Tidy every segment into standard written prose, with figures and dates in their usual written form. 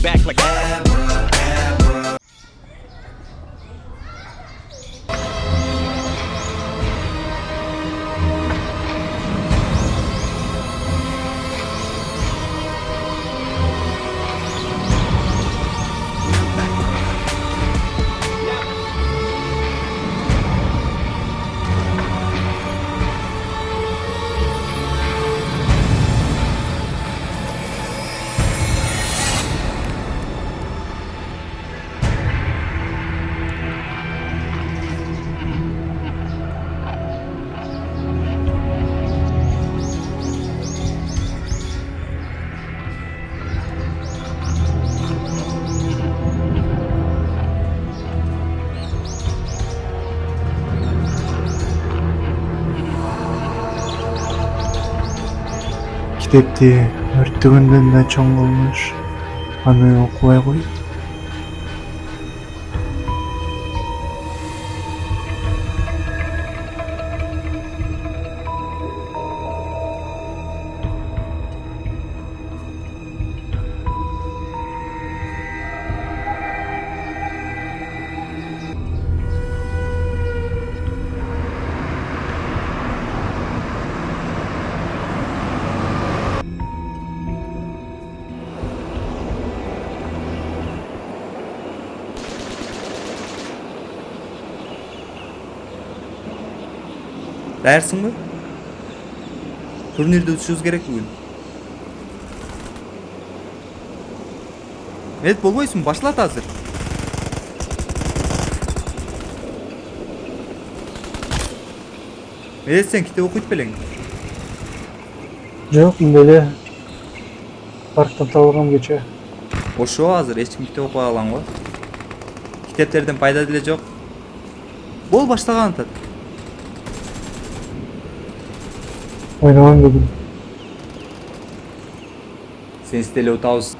Back like Kitepti өрттөгөндөн да чоң болмуш. Аны окубай кой. Dersin mi? Turnirde uçuşuz gerek bugün. Evet, bolboysun, başlat hazır. Evet, sen kitap okuyup belen. Жок, беле. Парктан табылгам кече. Ошо hazır, hiç kim kitap okuy alan go. Kitaplardan пайда деле жок. Бол баштаган атат. Ойнаган бүгүн. Sen isteli otağız.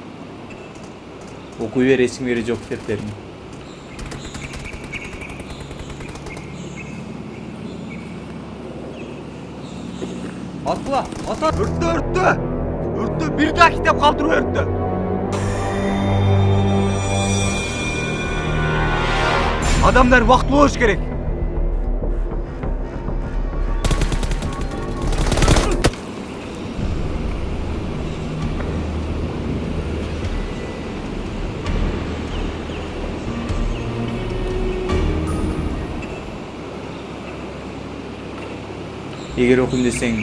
Okuyu ver, resim veri yok kitaplarını. Atla, ata. Örttü. Bir daha kitap kaldırıyor örttü. Adamlar vakti hoş gerek. Егер окуйм десең,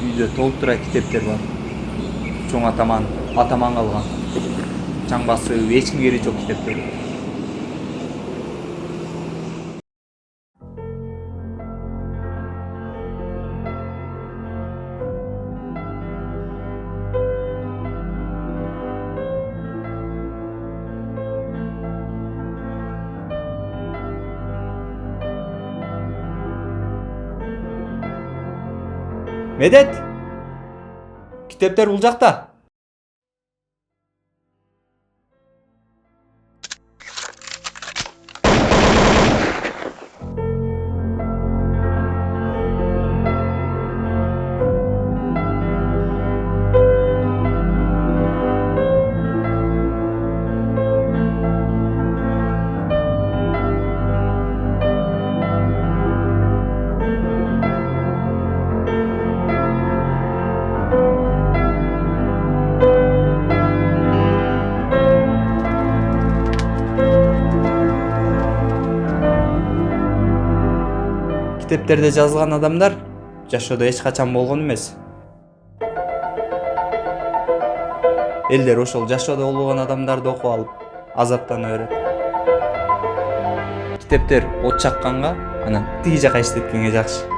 үйдө толтура китептер бар. Чоң атаман калган. Чаңбасы эч кимге кереги жок китептер. Medet! Kitaplar bul jakta. Kitepтерде жазылган адамдар жашоодо эч качан болгон эмес. Элдер ошол жашоодо болгон адамдарды окуп алып, азаптана берет. Китептер от чакканга, анан тиги жака иштеткенге жакшы.